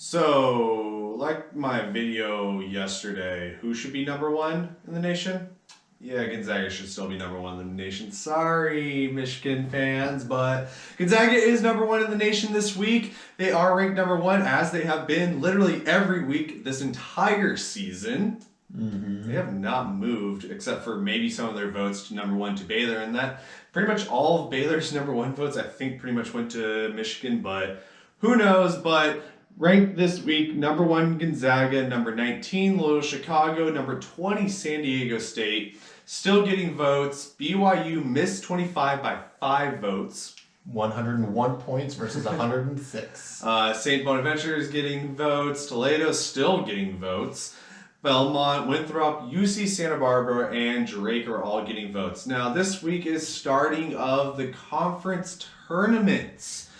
So, like my video yesterday, who should be number one in the nation? Yeah, Gonzaga should still be number one in the nation. Sorry, Michigan fans, but Gonzaga is number one in the nation this week. They are ranked number one, as they have been literally every week this entire season. They have not moved, except for maybe some of their votes to number one to Baylor, and that pretty much all of Baylor's number one votes, I think, pretty much went to Michigan, but who knows? But ranked this week, number one Gonzaga, number 19 Loyola Chicago, number 20 San Diego State, still getting votes. BYU missed 25 by 5 votes. 101 points versus 106. St. Bonaventure is getting votes. Toledo still getting votes. Belmont, Winthrop, UC Santa Barbara, and Drake are all getting votes. Now, this week is starting of the conference tournaments.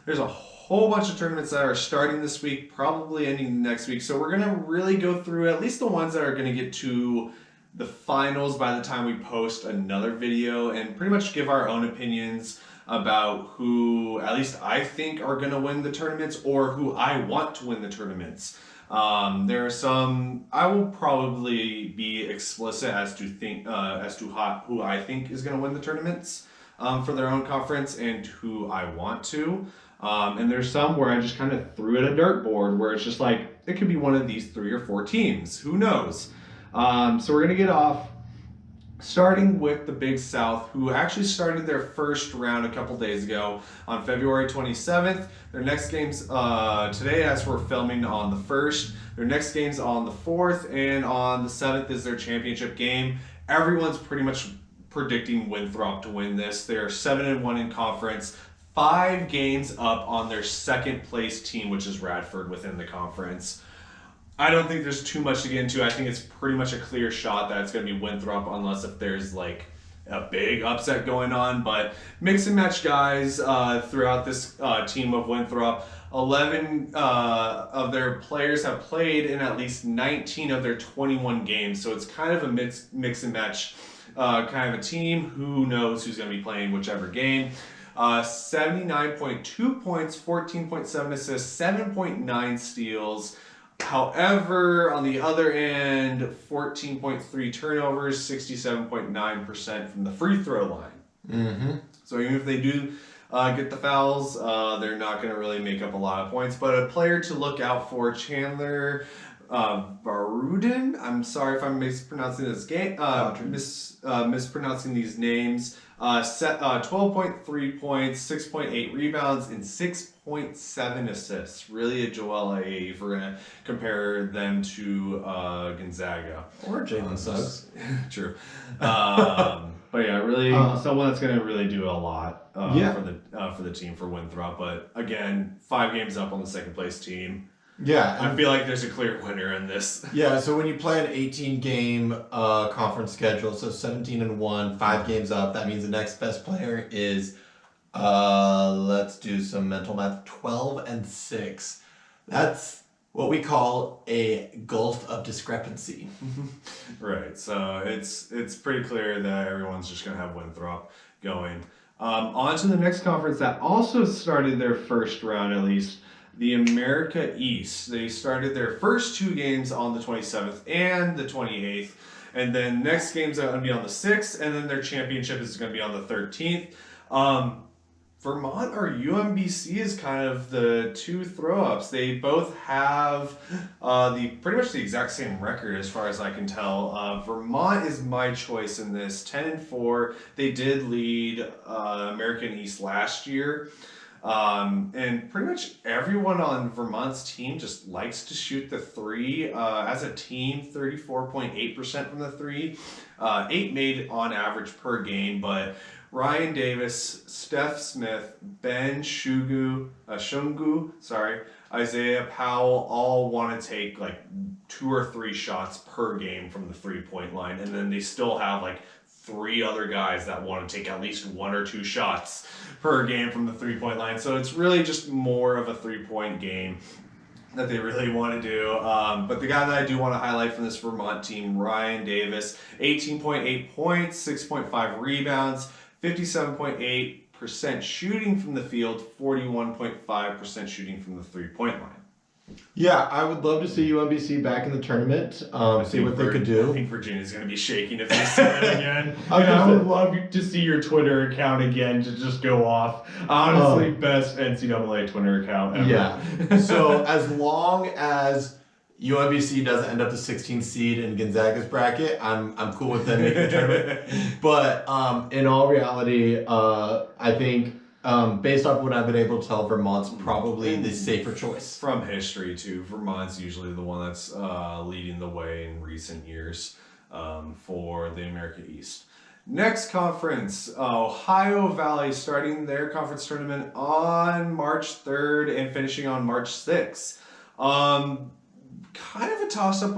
There's a whole bunch of tournaments that are starting this week, probably ending next week. So we're going to really go through at least the ones that are going to get to the finals by the time we post another video, and pretty much give our own opinions about who, at least I think, are going to win the tournaments, or who I want to win the tournaments. There are some, I will probably be explicit as to who I think is going to win the tournaments for their own conference, and who I want to. And there's some where I just kind of threw at a dartboard, where it's just like, it could be one of these 3 or 4 teams. Who knows? So we're going to get off starting with the Big South, who actually started their first round a couple days ago on February 27th. Their next game's today, as we're filming, on the 1st. Their next game's on the 4th, and on the 7th is their championship game. Everyone's pretty much predicting Winthrop to win this. They're 7-1 in conference, 5 games up on their second place team, which is Radford, within the conference. I don't think there's too much to get into. I think it's pretty much a clear shot that it's going to be Winthrop, unless if there's like a big upset going on. But mix and match guys throughout this team of Winthrop. 11 of their players have played in at least 19 of their 21 games. So it's kind of a mix and match kind of a team. Who knows who's going to be playing whichever game. 79.2 points, 14.7 assists, 7.9 steals. However, on the other end, 14.3 turnovers, 67.9% from the free throw line. So even if they do get the fouls, they're not going to really make up a lot of points. But a player to look out for, Chandler Barudin. I'm sorry if I'm mispronouncing this game. Mispronouncing these names. 12.3 points, 6.8 rebounds, and 6.7 assists. Really a Joel A. if we're going to compare them to Gonzaga. Or Jalen Suggs. True. But yeah, really someone that's going to really do a lot for the team for Winthrop. But again, 5 games up on the second place team. Yeah. I feel like there's a clear winner in this. Yeah, so when you play an 18-game conference schedule, so 17-1, 5 games up, that means the next best player is, let's do some mental math, 12-6. That's what we call a gulf of discrepancy. Right, so it's pretty clear that everyone's just going to have Winthrop going. On to the next conference that also started their first round, at least, the America East. They started their first 2 games on the 27th and the 28th. And then next games are going to be on the 6th. And then their championship is going to be on the 13th. Vermont or UMBC is kind of the 2 throw-ups. They both have pretty much the exact same record as far as I can tell. Vermont is my choice in this. 10-4. They did lead American East last year. And pretty much everyone on Vermont's team just likes to shoot the 3. As a team, 34.8% from the 3. 8 made on average per game, but Ryan Davis, Steph Smith, Ben Shungu, Isaiah Powell all want to take like 2 or 3 shots per game from the 3-point line, and then they still have like 3 other guys that want to take at least 1 or 2 shots per game from the 3-point line. So it's really just more of a 3-point game that they really want to do. But the guy that I do want to highlight from this Vermont team, Ryan Davis, 18.8 points, 6.5 rebounds, 57.8% shooting from the field, 41.5% shooting from the 3-point line. Yeah, I would love to see UMBC back in the tournament. See what they could I do. think Virginia's going to be shaking if they see it again. I would love to see your Twitter account again to just go off. Honestly, best NCAA Twitter account ever. Yeah. So as long as UMBC doesn't end up the 16th seed in Gonzaga's bracket, I'm cool with them making the tournament. But in all reality, I think based off what I've been able to tell, Vermont's probably the safer choice. From history, too. Vermont's usually the one that's leading the way in recent years for the America East. Next conference, Ohio Valley starting their conference tournament on March 3rd and finishing on March 6th. Kind of a toss-up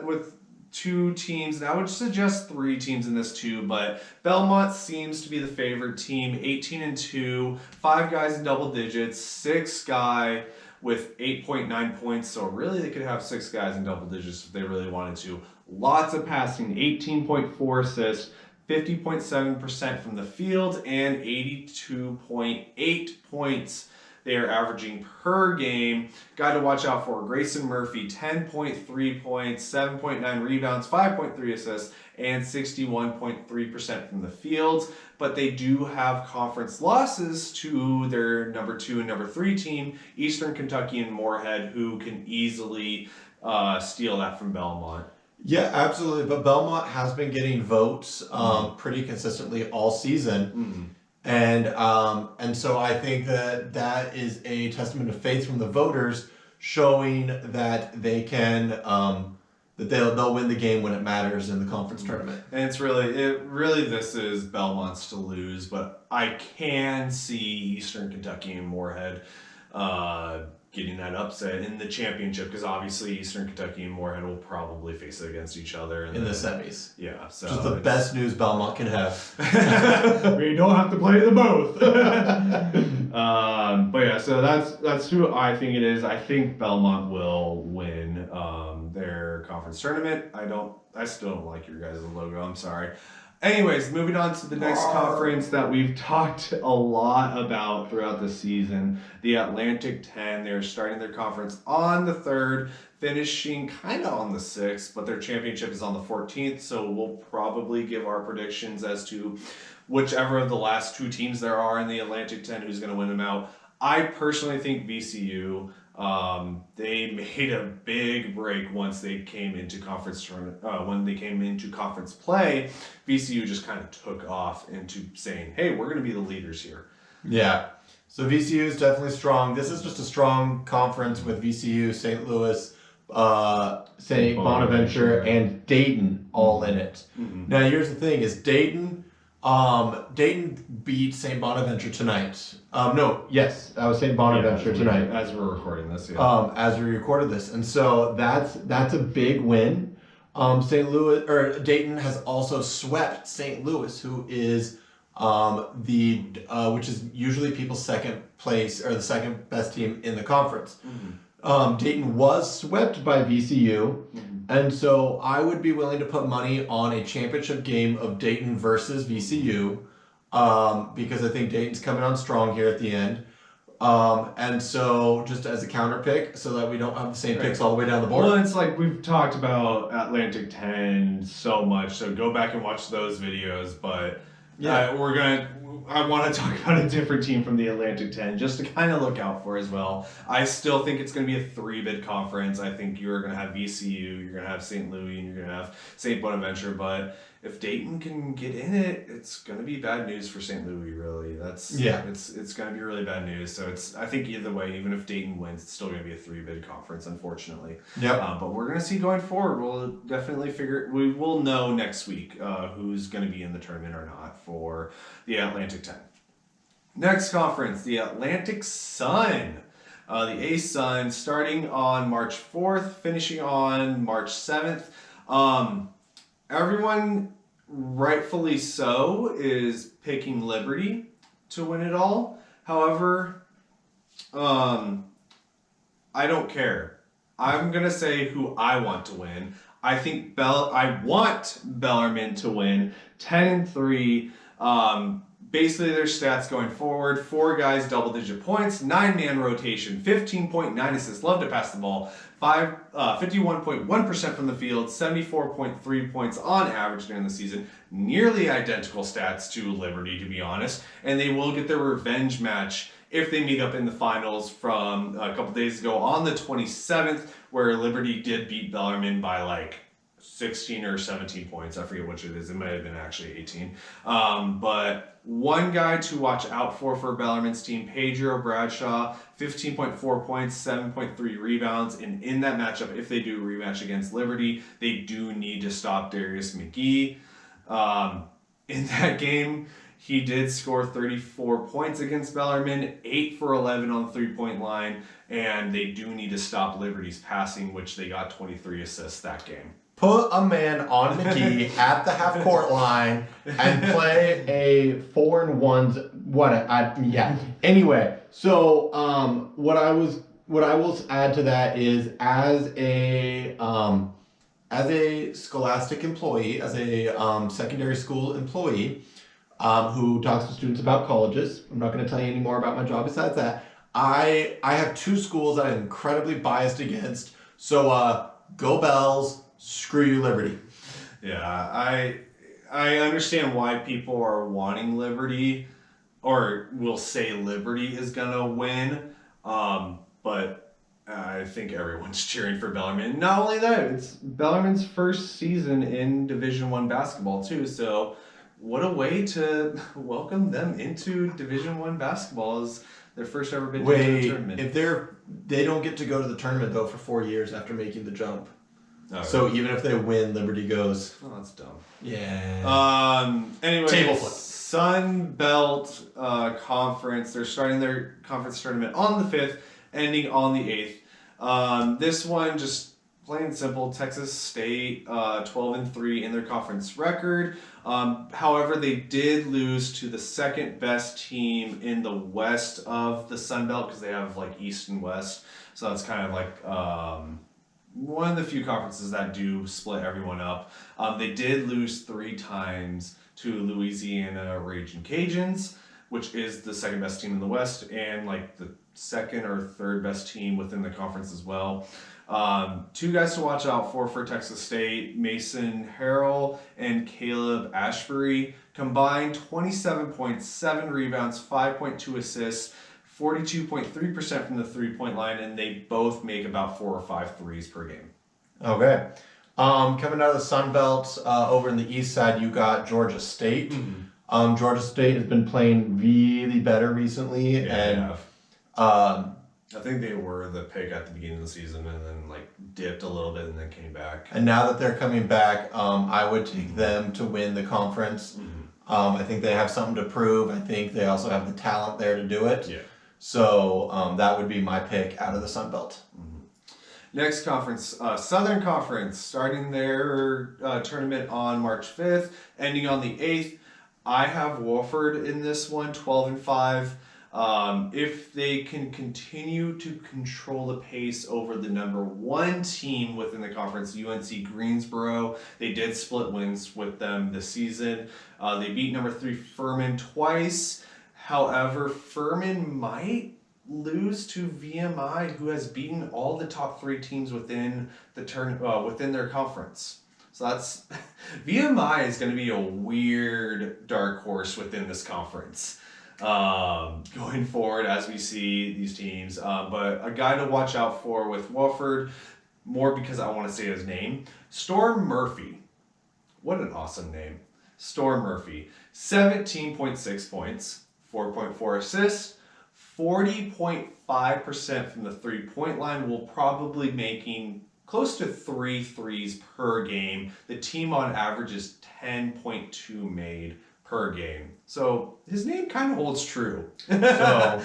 with two teams, and I would suggest three teams in this too, but Belmont seems to be the favored team, 18-2, 5 guys in double digits, 6 guy with 8.9 points, so really they could have 6 guys in double digits if they really wanted to. Lots of passing, 18.4 assists, 50.7% from the field, and 82.8 points they are averaging per game. Guy to watch out for, Grayson Murphy, 10.3 points, 7.9 rebounds, 5.3 assists, and 61.3% from the field. But they do have conference losses to their number 2 and number 3 team, Eastern Kentucky and Moorhead, who can easily steal that from Belmont. Yeah, absolutely. But Belmont has been getting votes pretty consistently all season. Mm-hmm. And so I think that is a testament of faith from the voters, showing that they can that they'll win the game when it matters in the conference tournament. And it's really this is Belmont's to lose, but I can see Eastern Kentucky and Moorhead getting that upset in the championship, because obviously Eastern Kentucky and Moorhead will probably face it against each other in the semis. Yeah, so just the best news Belmont can have. We don't have to play them both. But yeah, so that's who I think it is. I think Belmont will win their conference tournament. I still don't like your guys' logo. I'm sorry. Anyways, moving on to the next conference that we've talked a lot about throughout the season, the Atlantic 10. They're starting their conference on the 3rd, finishing kind of on the 6th, but their championship is on the 14th, so we'll probably give our predictions as to whichever of the last 2 teams there are in the Atlantic 10 who's going to win them out. I personally think VCU. They made a big break once they came into conference tournament. When they came into conference play, VCU just kind of took off into saying, "Hey, we're going to be the leaders here." Yeah. So VCU is definitely strong. This is just a strong conference with VCU, St. Louis, St. Bonaventure, and Dayton all in it. Mm-hmm. Now, here's the thing: is Dayton beat St. Bonaventure tonight. Yes, that was St. Bonaventure tonight. As we're recording this, yeah. As we recorded this, and so that's a big win. Dayton has also swept St. Louis, who is which is usually people's second place or the second best team in the conference. Mm-hmm. Dayton was swept by VCU, and so I would be willing to put money on a championship game of Dayton versus VCU, because I think Dayton's coming on strong here at the end. And so just as a counter pick, so that we don't have the same picks all the way down the board. Well, it's like we've talked about Atlantic 10 so much, so go back and watch those videos, but Yeah. I want to talk about a different team from the Atlantic 10 just to kind of look out for as well. I still think it's going to be a 3-bid conference. I think you're going to have VCU, you're going to have St. Louis, and you're going to have St. Bonaventure. But if Dayton can get in it, it's going to be bad news for St. Louis, really. It's going to be really bad news. So I think either way, even if Dayton wins, it's still going to be a 3-bid conference, unfortunately. Yep. But we're going to see going forward. We'll definitely we will know next week who's going to be in the tournament or not for the Atlantic 10. Next conference, the Atlantic Sun. The A-Sun starting on March 4th, finishing on March 7th. Everyone, rightfully so, is picking Liberty to win it all. However, I don't care. I'm going to say who I want to win. I want Bellarmine to win 10-3. basically their stats going forward: 4 guys, double-digit points, 9-man rotation, 15.9 assists, love to pass the ball, 51.1% from the field, 74.3 points on average during the season. Nearly identical stats to Liberty, to be honest. And they will get their revenge match if they meet up in the finals from a couple days ago on the 27th, where Liberty did beat Bellarmine by like 16 or 17 points. I forget which it is. It might have been actually 18. But one guy to watch out for Bellarmine's team, Pedro Bradshaw, 15.4 points, 7.3 rebounds. And in that matchup, if they do a rematch against Liberty, they do need to stop Darius McGee. In that game, he did score 34 points against Bellarmine, 8 for 11 on the three-point line, and they do need to stop Liberty's passing, which they got 23 assists that game. Put a man on McGee at the half-court line and play a 4-and-1. Yeah. Anyway, so what I will add to that is as a scholastic employee, as a secondary school employee, who talks to students about colleges. I'm not going to tell you any more about my job besides that. I have 2 schools that I'm incredibly biased against. So go Bells, screw you Liberty. Yeah, I understand why people are wanting Liberty, or will say Liberty is going to win, but I think everyone's cheering for Bellarmine. Not only that, it's Bellarmine's first season in Division I basketball too, so what a way to welcome them into Division I basketball as their first ever been to the tournament. If they don't get to go to the tournament though for 4 years after making the jump. Oh, so even if they win, Liberty goes. Oh, that's dumb. Yeah. Anyway, Table flip. Sun Belt Conference. They're starting their conference tournament on the 5th, ending on the 8th. This one just plain and simple, Texas State 12-3 in their conference record. However, they did lose to the second best team in the west of the Sun Belt because they have like East and West. So that's kind of like one of the few conferences that do split everyone up. They did lose 3 times to Louisiana Raging Cajuns, which is the second best team in the West and like the second or third best team within the conference as well. 2 guys to watch out for Texas State: Mason Harrell and Caleb Ashbury. Combined 27.7 rebounds, 5.2 assists, 42.3% from the three-point line, and they both make about 4 or 5 threes per game. Okay. Coming out of the Sun Belt, over in the east side, you got Georgia State. Mm-hmm. Georgia State has been playing really better recently, and I think they were the pick at the beginning of the season and then like dipped a little bit and then came back. And now that they're coming back, I would take them to win the conference. Mm-hmm. I think they have something to prove. I think they also have the talent there to do it. Yeah. So that would be my pick out of the Sun Belt. Mm-hmm. Next conference, Southern Conference, starting their tournament on March 5th, ending on the 8th. I have Wofford in this one, 12-5. If they can continue to control the pace over the number 1 team within the conference, UNC Greensboro, they did split wins with them this season. They beat number 3 Furman twice. However, Furman might lose to VMI, who has beaten all the top 3 teams within the within their conference. So that's VMI is going to be a weird dark horse within this conference. Going forward as we see these teams. But a guy to watch out for with Wofford, more because I want to say his name, Storm Murphy. What an awesome name. Storm Murphy. 17.6 points, 4.4 assists, 40.5% from the three-point line, will probably making close to 3 threes per game. The team on average is 10.2 made per game. So his name kind of holds true. So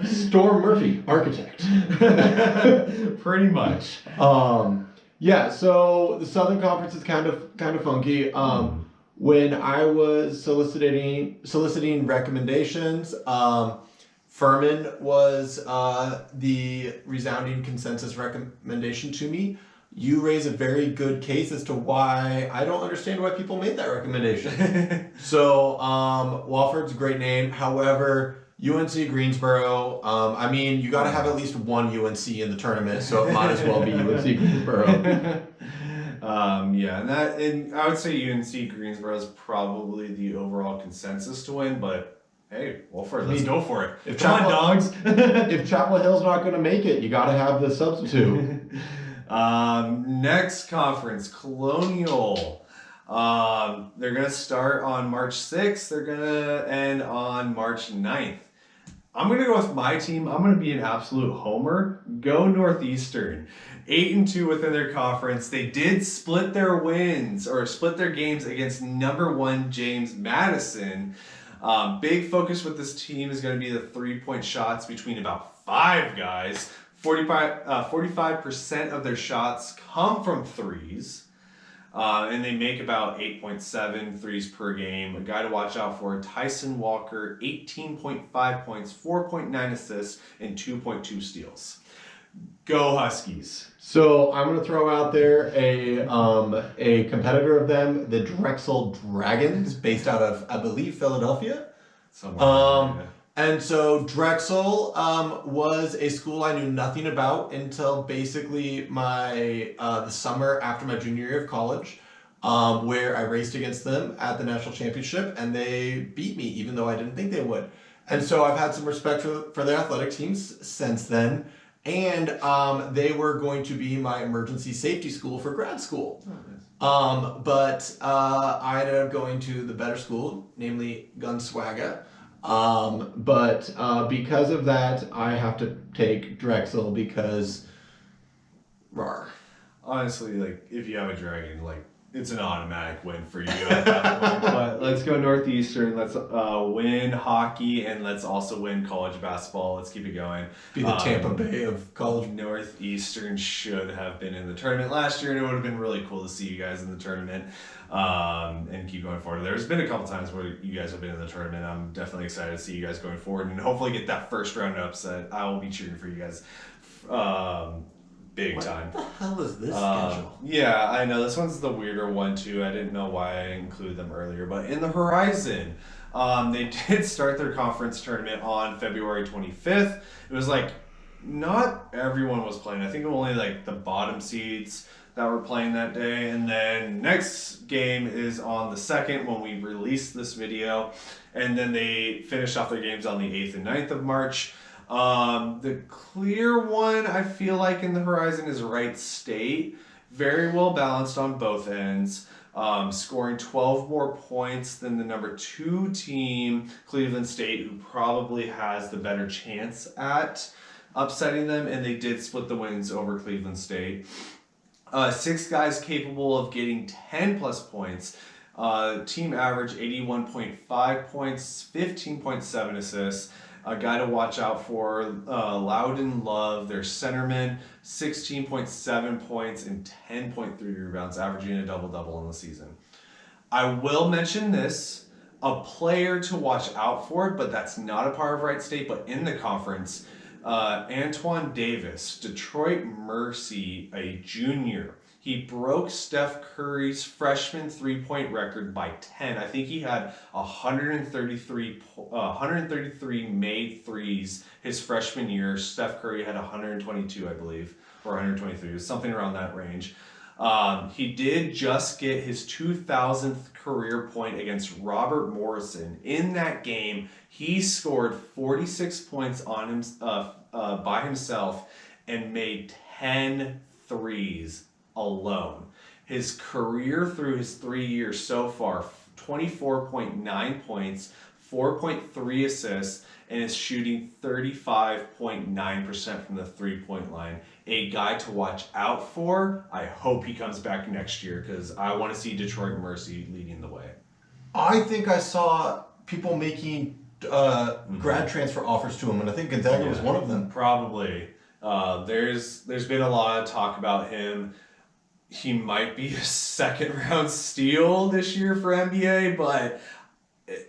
Storm Murphy, architect. Pretty much. Yeah, so the Southern Conference is kind of funky. When I was soliciting recommendations, Furman was the resounding consensus recommendation to me. you raise a very good case as to why I don't understand why people made that recommendation. So, Wofford's a great name. However, UNC Greensboro, I mean, you got to have at least one UNC in the tournament, so it might as well be UNC Greensboro. and I would say UNC Greensboro is probably the overall consensus to win, but hey, Wolford, let's go for it. Come on, dogs. If Chapel Hill's not going to make it, you got to have the substitute. Next conference, Colonial. They're going to start on March 6th. They're going to end on March 9th. I'm going to go with my team. I'm going to be an absolute homer. Go Northeastern. 8-2 within their conference. They did split their wins or split their games against number 1 James Madison. Big focus with this team is going to be the 3-point shots between about 5 guys. 45% of their shots come from threes. And they make about 8.7 threes per game. A guy to watch out for, Tyson Walker, 18.5 points, 4.9 assists, and 2.2 steals. Go Huskies. So I'm going to throw out there a competitor of them, the Drexel Dragons, based out of, I believe, Philadelphia. Somewhere. And so Drexel was a school I knew nothing about until basically the summer after my junior year of college, where I raced against them at the national championship, and they beat me, even though I didn't think they would. And so I've had some respect for their athletic teams since then. And they were going to be my emergency safety school for grad school. Oh, nice. But I ended up going to the better school, namely Gonzaga. But because of that, I have to take Drexel because rawr. Honestly, like, if you have a dragon, like, it's an automatic win for you at that point. But let's go Northeastern. Let's win hockey, and let's also win college basketball. Let's keep it going. Be the Tampa Bay of college. Northeastern should have been in the tournament last year, and it would have been really cool to see you guys in the tournament and keep going forward. There's been a couple times where you guys have been in the tournament. I'm definitely excited to see you guys going forward and hopefully get that first round upset. I will be cheering for you guys. Big time. What the hell is this schedule? Yeah, I know. This one's the weirder one, too. I didn't know why I included them earlier. But in the Horizon, they did start their conference tournament on February 25th. It was like, not everyone was playing. I think only like the bottom seeds that were playing that day. And then next game is on the 2nd when we release this video. And then they finish off their games on the 8th and 9th of March. The clear one I feel like in the Horizon is Wright State. Very well balanced on both ends. Scoring 12 more points than the number 2 team, Cleveland State, who probably has the better chance at upsetting them, and they did split the wins over Cleveland State. 6 guys capable of getting 10 plus points. Team average 81.5 points, 15.7 assists. A guy to watch out for, Loudon Love, their centerman, 16.7 points and 10.3 rebounds, averaging a double-double in the season. I will mention this, a player to watch out for, but that's not a part of Wright State, but in the conference, Antoine Davis, Detroit Mercy, a junior. He broke Steph Curry's freshman three-point record by 10. I think he had 133 made threes his freshman year. Steph Curry had 122, I believe, or 123. It was something around that range. He did just get his 2,000th career point against Robert Morrison. In that game, he scored 46 points on him by himself and made 10 threes alone. His career through his 3 years so far, 24.9 points, 4.3 assists, and is shooting 35.9% from the three-point line. A guy to watch out for. I hope he comes back next year because I want to see Detroit Mercy leading the way. I think I saw people making grad transfer offers to him, and I think Gonzaga was one of them. Probably. There's been a lot of talk about him. He might be a second-round steal this year for NBA, but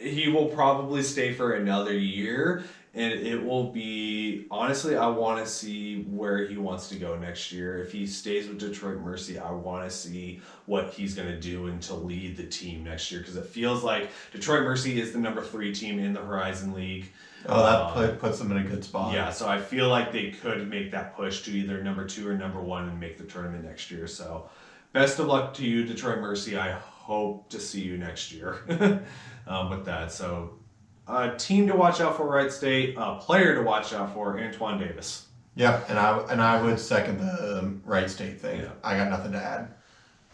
he will probably stay for another year. And it will be, honestly, I want to see where he wants to go next year. If he stays with Detroit Mercy, I want to see what he's going to do and to lead the team next year, because it feels like Detroit Mercy is the number 3 team in the Horizon League. Oh, that puts them in a good spot. Yeah, so I feel like they could make that push to either number 2 or number 1 and make the tournament next year. So best of luck to you, Detroit Mercy. I hope to see you next year with that. So a team to watch out for, Wright State. A player to watch out for, Antoine Davis. Yep, and I would second the Wright State thing. Yeah. I got nothing to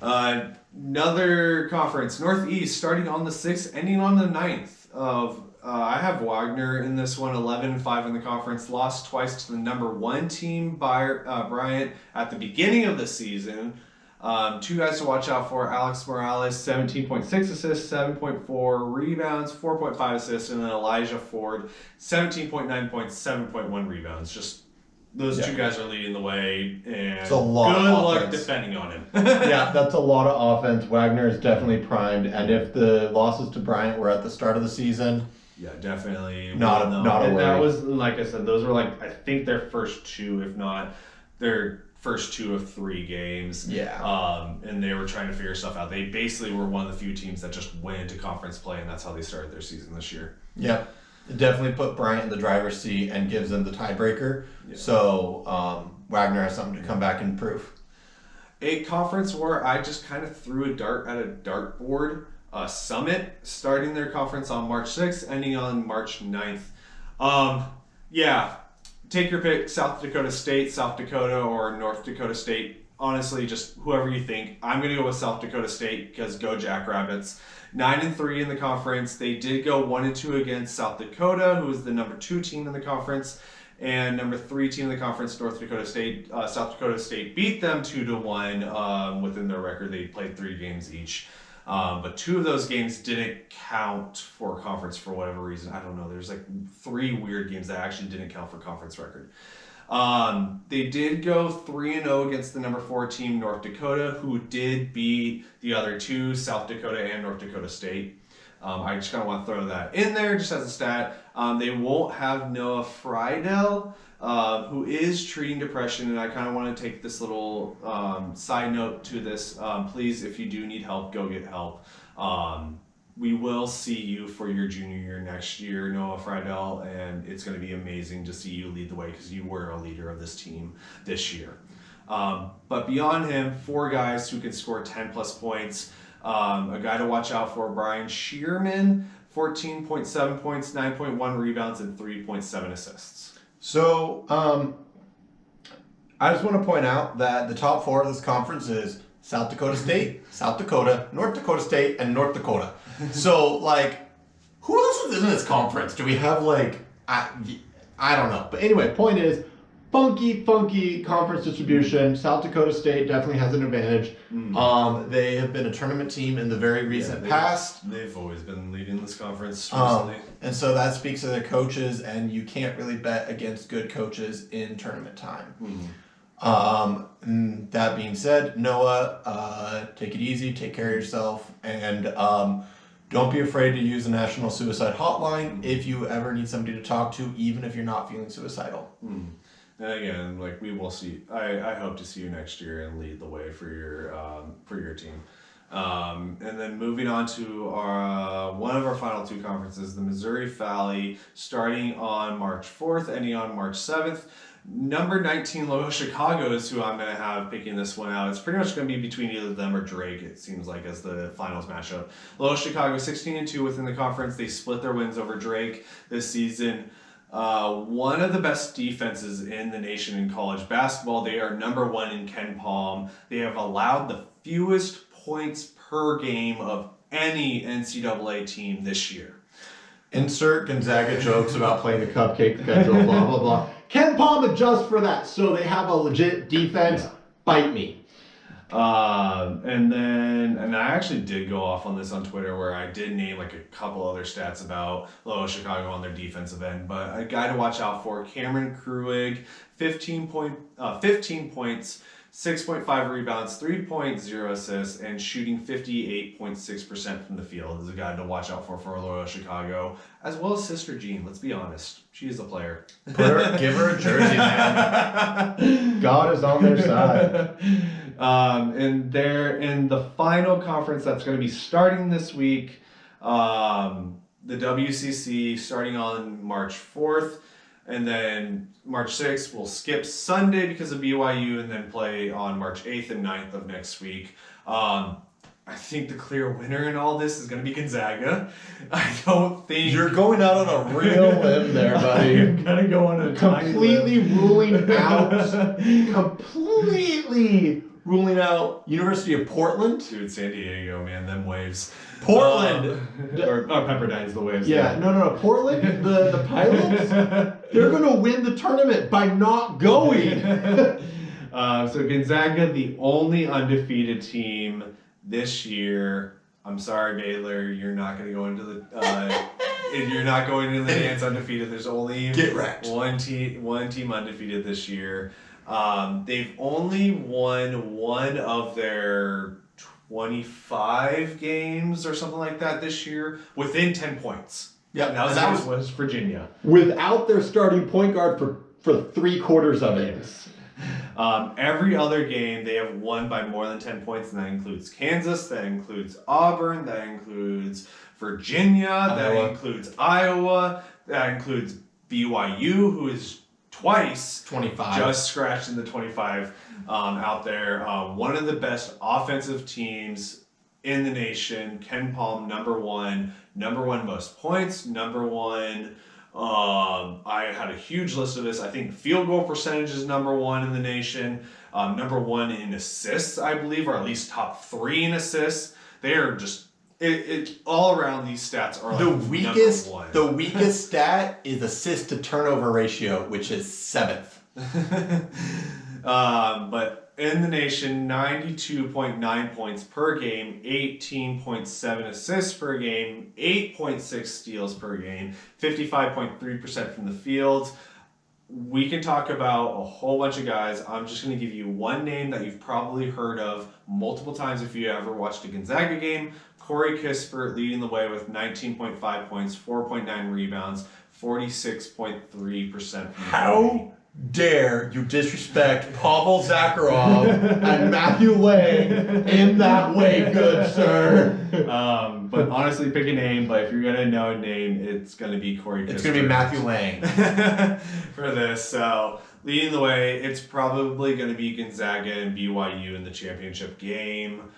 add. Another conference, Northeast, starting on the 6th, ending on the 9th of. I have Wagner in this one, 11-5 in the conference. Lost twice to the number 1 team, Bryant, at the beginning of the season. 2 guys to watch out for: Alex Morales, 17.6 assists, 7.4 rebounds, 4.5 assists, and then Elijah Ford, 17.9 points, 7.1 rebounds. Just those 2 guys are leading the way, and It's a lot good of luck offense. defending on him. Yeah, that's a lot of offense. Wagner is definitely primed, and if the losses to Bryant were at the start of the season, Yeah, definitely. Not a and that worry. was, like I said, those were like, I think their first 2, if not their first 2 of 3 games. Yeah. And they were trying to figure stuff out. They basically were one of the few teams that just went into conference play, and that's how they started their season this year. Yep. It definitely put Bryant in the driver's seat and gives them the tiebreaker. Yeah. So Wagner has something to come back and prove. A conference where I just kind of threw a dart at a dartboard. Summit, starting their conference on March 6th, ending on March 9th. Yeah, take your pick: South Dakota State, South Dakota, or North Dakota State. Honestly, just whoever you think. I'm going to go with South Dakota State, because go Jackrabbits. 9-3 in the conference. They did go 1-2 against South Dakota, who is the number 2 team in the conference, and number 3 team in the conference, North Dakota State. South Dakota State beat them 2-1 within their record. They played 3 games each. But 2 of those games didn't count for conference for whatever reason. I don't know. There's like 3 weird games that actually didn't count for conference record. They did go 3-0 against the number 4 team, North Dakota, who did beat the other 2, South Dakota and North Dakota State. I just kind of want to throw that in there just as a stat. They won't have Noah Friedel, who is treating depression, and I kind of want to take this little side note to this. Please, if you do need help, go get help. We will see you for your junior year next year, Noah Friedel, and it's going to be amazing to see you lead the way, because you were a leader of this team this year. But beyond him, 4 guys who can score 10 plus points. A guy to watch out for: Brian Schiermann, 14.7 points, 9.1 rebounds, and 3.7 assists. So I just want to point out that the top 4 of this conference is South Dakota State, South Dakota, North Dakota State, and North Dakota. So, like, who else is in this conference? Do we have, like, I don't know. but anyway, point is, funky conference distribution. South Dakota State definitely has an advantage. They have been a tournament team in the very recent past. They've always been leading this conference recently. And so that speaks to their coaches, and you can't really bet against good coaches in tournament time. That being said, Noah, take it easy, take care of yourself, and don't be afraid to use the National Suicide Hotline if you ever need somebody to talk to, even if you're not feeling suicidal. And again, like, we will see. I hope to see you next year and lead the way for your team. And then moving on to our one of our final 2 conferences, the Missouri Valley, starting on March 4th, ending on March 7th. Number 19, Loyola Chicago, is who I'm going to have picking this one out. It's pretty much going to be between either them or Drake, it seems like, as the finals matchup. Loyola Chicago, 16-2 within the conference. They split their wins over Drake this season. One of the best defenses in the nation in college basketball. They are number 1 in Ken Palm. They have allowed the fewest points per game of any NCAA team this year. Insert Gonzaga jokes about playing the cupcake Schedule, blah, blah, blah. Ken Palm adjusts for that, so they have a legit defense. Bite me. And I actually did go off on this on Twitter, where I did name like a couple other stats about Loyola Chicago on their defensive end. But a guy to watch out for: Cameron Kruig, 15 points, 6.5 rebounds, 3.0 assists, and shooting 58.6% from the field. Is a guy to watch out for Loyola Chicago, as well as Sister Jean. Let's be honest, she is a player. Give her a jersey, man. God is on their side. And they're in the final conference that's going to be starting this week. The WCC starting on March 4th. And then March 6th, we'll skip Sunday because of BYU and then play on March 8th and 9th of next week. I think the clear winner in all this is going to be Gonzaga. I don't think... You're going out on a real limb there, buddy. You're going to go on a completely ruling out University of Portland. Dude, San Diego, man, them waves. Portland. Or Pepperdine's the waves. Yeah, no. Portland, the Pilots, they're going to win the tournament by not going. So Gonzaga, the only undefeated team this year. I'm sorry, Baylor, you're not going to go into the you're not going into the dance undefeated. There's only Get wrecked. one team undefeated this year. They've only won one of their 25 games or something like that this year within 10 points. Yeah, and that was West Virginia. Without their starting point guard for 3/4 of it. Every other game they have won by more than 10 points, and that includes Kansas, that includes Auburn, that includes Virginia, that includes Iowa, that includes BYU, who is twice 25. just scratching the 25 out there. One of the best offensive teams in the nation. Ken Palm, number one most points, number one. I had a huge list of this. I think field goal percentage is number one in the nation. Number one in assists, I believe, or at least top 3 in assists. They are just it all around. These stats are like The weakest number one. the weakest stat is assist to turnover ratio, which is 7th. But in the nation, 92.9 points per game, 18.7 assists per game, 8.6 steals per game, 55.3% from the field. We can talk about a whole bunch of guys. I'm just going to give you one name that you've probably heard of multiple times if you ever watched a Gonzaga game. Corey Kispert leading the way with 19.5 points, 4.9 rebounds, 46.3% from How dare you disrespect Pavel Zakharov and Matthew Lang in that way, good sir? But honestly, pick a name. But if you're gonna know a name, it's gonna be Corey Kispert. It's going to be Matthew Lang. for this. So leading the way, it's probably gonna be Gonzaga and BYU in the championship game.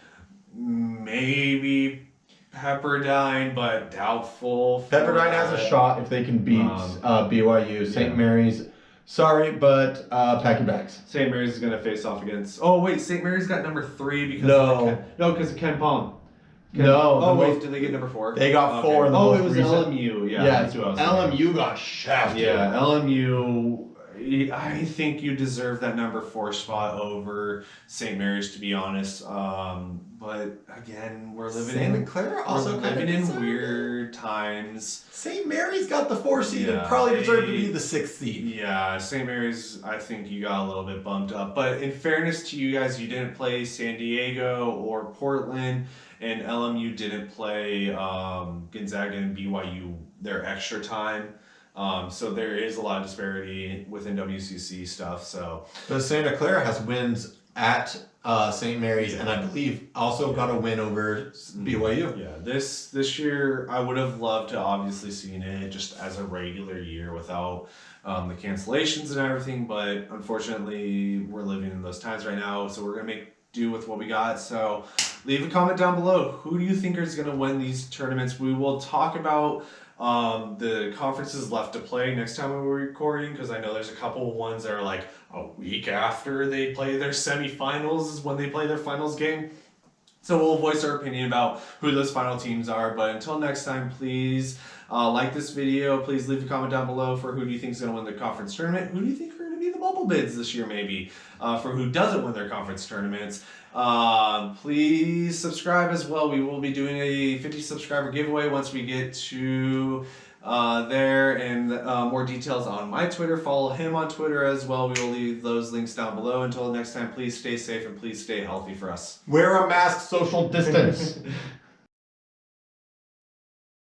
Maybe Pepperdine, but doubtful. Pepperdine has a shot if they can beat BYU. St. Mary's, sorry, but pack your bags. St. Mary's is gonna face off against. Oh wait, St. Mary's got number 3 because because of Ken Palm. Did they get number 4? They got 4 in the it most was recent. LMU. Yeah, Yeah, that's who I was thinking. LMU got shafted. Yeah, LMU. I think you deserve that number 4 spot over St. Mary's, to be honest. But again, we're living in weird times. St. Mary's got the 4 seed and Yeah, probably deserved to be the 6th seed. Yeah, St. Mary's, I think you got a little bit bumped up. But in fairness to you guys, you didn't play San Diego or Portland, and LMU didn't play Gonzaga and BYU their extra time. So there is a lot of disparity within WCC stuff. But Santa Clara has wins at St. Mary's, and I believe also got a win over BYU. Yeah, this year I would have loved to obviously seen it just as a regular year without the cancellations and everything, but unfortunately we're living in those times right now, so we're gonna make do with what we got. So leave a comment down below. Who do you think is gonna win these tournaments? We will talk about the conferences left to play next time we're recording, because I know there's a couple ones that are like a week after they play their semifinals is when they play their finals game. So we'll voice our opinion about who those final teams are. But until next time, please like this video. Please leave a comment down below for who do you think is going to win the conference tournament. Who do you think are going to be the bubble bids this year, maybe, for who doesn't win their conference tournaments. Please subscribe as well. We will be doing a 50 subscriber giveaway once we get to there, and more details on my Twitter. Follow him on Twitter as well. We will leave those links down below. Until next time, please stay safe and please stay healthy for us. Wear a mask, social distance.